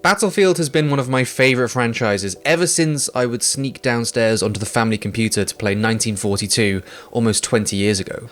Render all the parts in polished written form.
Battlefield has been one of my favourite franchises ever since I would sneak downstairs onto the family computer to play 1942 almost 20 years ago.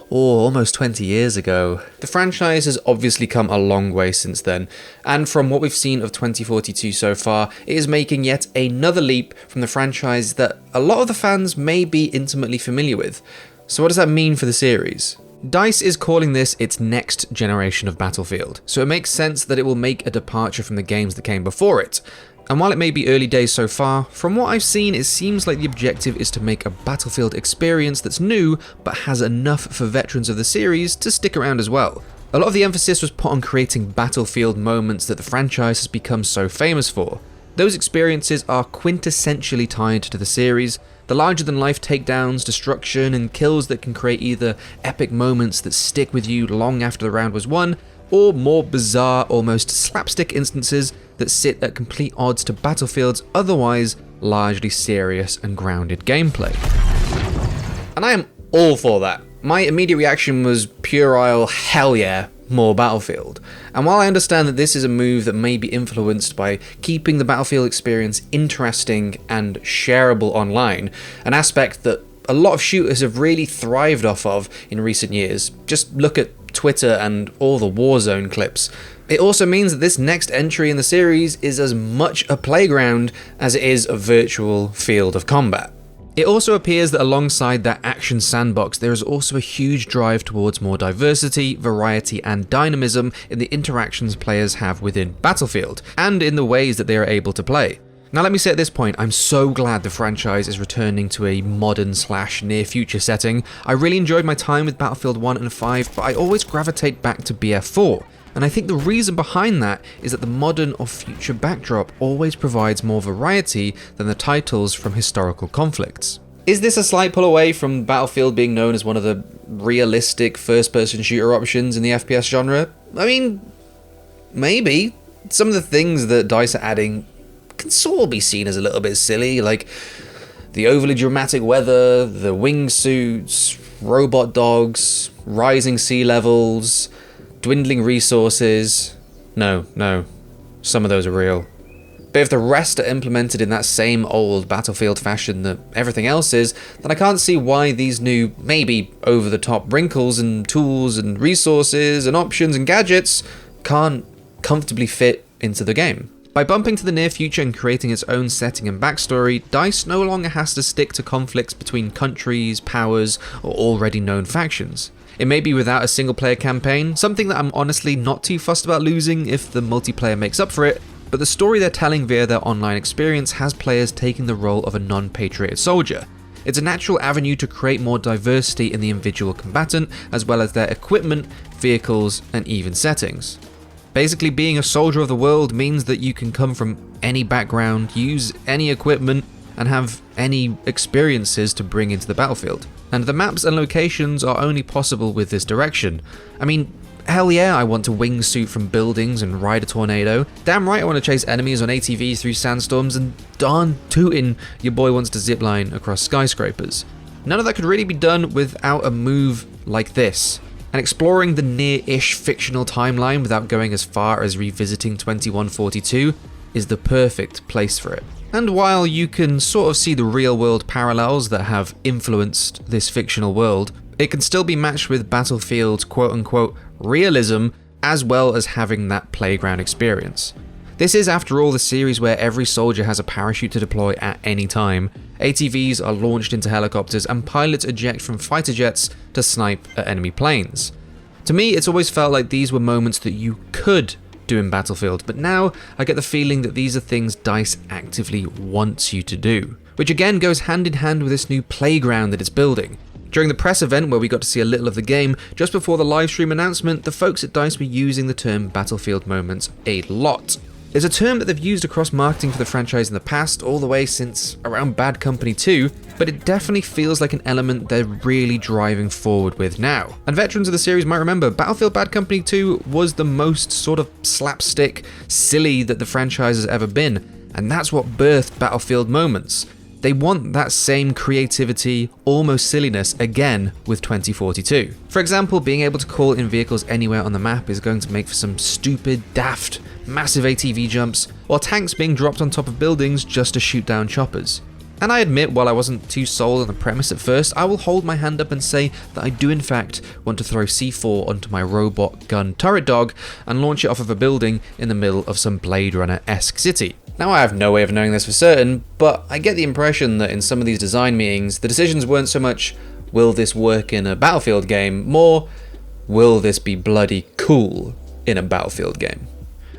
Almost 20 years ago. The franchise has obviously come a long way since then, and from what we've seen of 2042 so far, it is making yet another leap from the franchise that a lot of the fans may be intimately familiar with. So what does that mean for the series? DICE is calling this its next generation of Battlefield, so it makes sense that it will make a departure from the games that came before it. And while it may be early days so far, from what I've seen it seems like the objective is to make a Battlefield experience that's new, but has enough for veterans of the series to stick around as well. A lot of the emphasis was put on creating Battlefield moments that the franchise has become so famous for. Those experiences are quintessentially tied to the series, the larger-than-life takedowns, destruction, and kills that can create either epic moments that stick with you long after the round was won, or more bizarre, almost slapstick instances that sit at complete odds to Battlefield's otherwise largely serious and grounded gameplay. And I am all for that. My immediate reaction was puerile hell yeah, more Battlefield. And while I understand that this is a move that may be influenced by keeping the Battlefield experience interesting and shareable online, an aspect that a lot of shooters have really thrived off of in recent years, just look at Twitter and all the Warzone clips. It also means that this next entry in the series is as much a playground as it is a virtual field of combat. It also appears that alongside that action sandbox, there is also a huge drive towards more diversity, variety, and dynamism in the interactions players have within Battlefield, and in the ways that they are able to play. Now let me say at this point, I'm so glad the franchise is returning to a modern/near future setting. I really enjoyed my time with Battlefield 1 and 5, but I always gravitate back to BF4. And I think the reason behind that is that the modern or future backdrop always provides more variety than the titles from historical conflicts. Is this a slight pull away from Battlefield being known as one of the realistic first-person shooter options in the FPS genre? I mean, maybe. Some of the things that DICE are adding can sort of be seen as a little bit silly, like the overly dramatic weather, the wingsuits, robot dogs, rising sea levels, dwindling resources. No, some of those are real. But if the rest are implemented in that same old Battlefield fashion that everything else is, then I can't see why these new, maybe over-the-top wrinkles and tools and resources and options and gadgets can't comfortably fit into the game. By bumping to the near future and creating its own setting and backstory, DICE no longer has to stick to conflicts between countries, powers, or already known factions. It may be without a single-player campaign, something that I'm honestly not too fussed about losing if the multiplayer makes up for it, but the story they're telling via their online experience has players taking the role of a non-patrioted soldier. It's a natural avenue to create more diversity in the individual combatant, as well as their equipment, vehicles, and even settings. Basically, being a soldier of the world means that you can come from any background, use any equipment, and have any experiences to bring into the battlefield. And the maps and locations are only possible with this direction. I mean, hell yeah, I want to wingsuit from buildings and ride a tornado. Damn right I want to chase enemies on ATVs through sandstorms, and darn tootin', your boy wants to zipline across skyscrapers. None of that could really be done without a move like this. And exploring the near-ish fictional timeline without going as far as revisiting 2142 is the perfect place for it. And while you can sort of see the real-world parallels that have influenced this fictional world, it can still be matched with Battlefield's quote-unquote realism, as well as having that playground experience. This is, after all, the series where every soldier has a parachute to deploy at any time, ATVs are launched into helicopters, and pilots eject from fighter jets to snipe at enemy planes. To me, it's always felt like these were moments that you could do in Battlefield, but now I get the feeling that these are things DICE actively wants you to do, which again goes hand in hand with this new playground that it's building. During the press event where we got to see a little of the game, just before the livestream announcement, the folks at DICE were using the term Battlefield moments a lot. It's a term that they've used across marketing for the franchise in the past, all the way since around Bad Company 2, but it definitely feels like an element they're really driving forward with now. And veterans of the series might remember, Battlefield Bad Company 2 was the most sort of slapstick, silly that the franchise has ever been, and that's what birthed Battlefield moments. They want that same creativity, almost silliness again with 2042. For example, being able to call in vehicles anywhere on the map is going to make for some stupid, daft, massive ATV jumps, or tanks being dropped on top of buildings just to shoot down choppers. And I admit, while I wasn't too sold on the premise at first, I will hold my hand up and say that I do in fact want to throw C4 onto my robot gun turret dog and launch it off of a building in the middle of some Blade Runner-esque city. Now, I have no way of knowing this for certain, but I get the impression that in some of these design meetings, the decisions weren't so much, will this work in a Battlefield game, more, will this be bloody cool in a Battlefield game?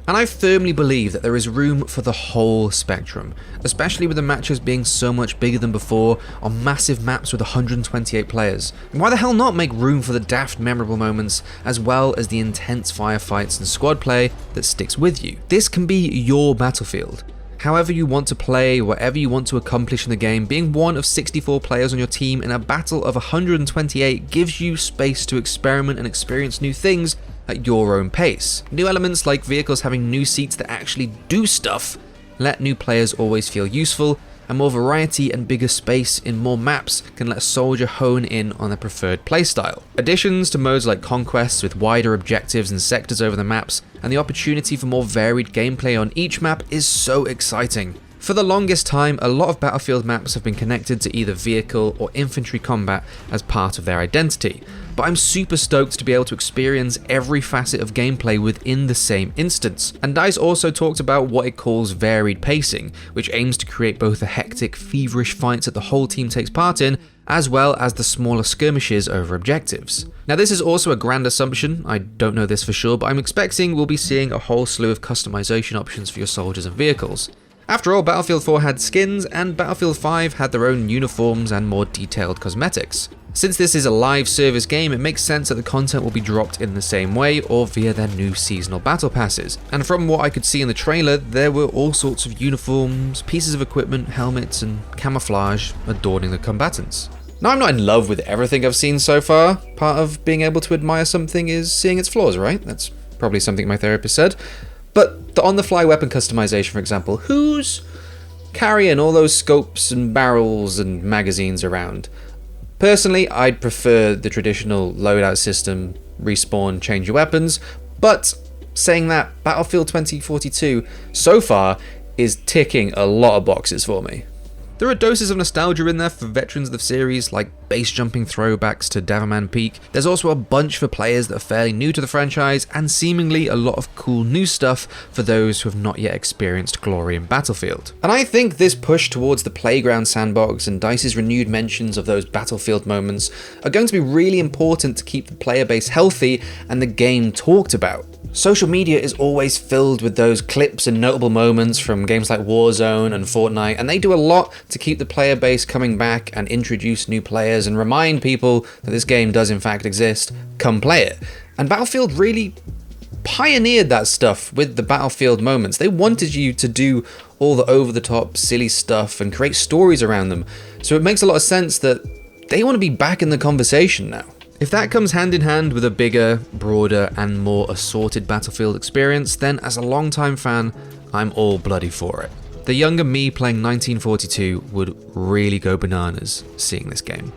And I firmly believe that there is room for the whole spectrum, especially with the matches being so much bigger than before on massive maps with 128 players. And why the hell not make room for the daft memorable moments as well as the intense firefights and squad play that sticks with you? This can be your Battlefield. However you want to play, whatever you want to accomplish in the game, being one of 64 players on your team in a battle of 128 gives you space to experiment and experience new things at your own pace. New elements like vehicles having new seats that actually do stuff let new players always feel useful, and more variety and bigger space in more maps can let a soldier hone in on their preferred playstyle. Additions to modes like conquests with wider objectives and sectors over the maps, and the opportunity for more varied gameplay on each map is so exciting. For the longest time, a lot of Battlefield maps have been connected to either vehicle or infantry combat as part of their identity, but I'm super stoked to be able to experience every facet of gameplay within the same instance. And DICE also talked about what it calls varied pacing, which aims to create both the hectic, feverish fights that the whole team takes part in, as well as the smaller skirmishes over objectives. Now, this is also a grand assumption, I don't know this for sure, but I'm expecting we'll be seeing a whole slew of customization options for your soldiers and vehicles. After all, Battlefield 4 had skins, and Battlefield 5 had their own uniforms and more detailed cosmetics. Since this is a live service game, it makes sense that the content will be dropped in the same way or via their new seasonal battle passes. And from what I could see in the trailer, there were all sorts of uniforms, pieces of equipment, helmets, and camouflage adorning the combatants. Now, I'm not in love with everything I've seen so far. Part of being able to admire something is seeing its flaws, right? That's probably something my therapist said. But the on-the-fly weapon customization, for example, who's carrying all those scopes and barrels and magazines around? Personally, I'd prefer the traditional loadout system, respawn, change your weapons, but saying that, Battlefield 2042 so far is ticking a lot of boxes for me. There are doses of nostalgia in there for veterans of the series, like base jumping throwbacks to Deverman Peak. There's also a bunch for players that are fairly new to the franchise, and seemingly a lot of cool new stuff for those who have not yet experienced glory in Battlefield. And I think this push towards the playground sandbox and DICE's renewed mentions of those Battlefield moments are going to be really important to keep the player base healthy and the game talked about. Social media is always filled with those clips and notable moments from games like Warzone and Fortnite, and they do a lot to keep the player base coming back and introduce new players and remind people that this game does in fact exist, come play it. And Battlefield really pioneered that stuff with the Battlefield moments. They wanted you to do all the over-the-top silly stuff and create stories around them, so it makes a lot of sense that they want to be back in the conversation now. If that comes hand in hand with a bigger, broader, and more assorted Battlefield experience, then as a longtime fan, I'm all bloody for it. The younger me playing 1942 would really go bananas seeing this game.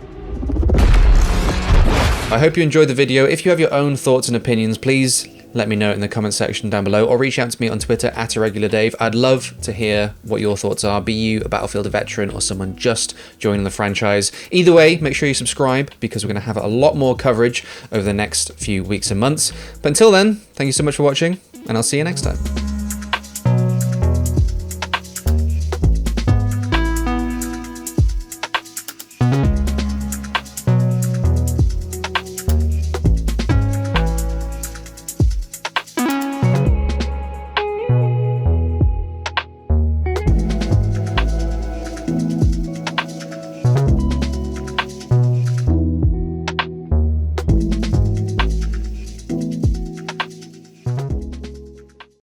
I hope you enjoyed the video. If you have your own thoughts and opinions, please let me know in the comment section down below, or reach out to me on Twitter @IrregularDave. I'd love to hear what your thoughts are, be you a Battlefield veteran or someone just joining the franchise. Either way, make sure you subscribe, because we're going to have a lot more coverage over the next few weeks and months. But until then, thank you so much for watching, and I'll see you next time.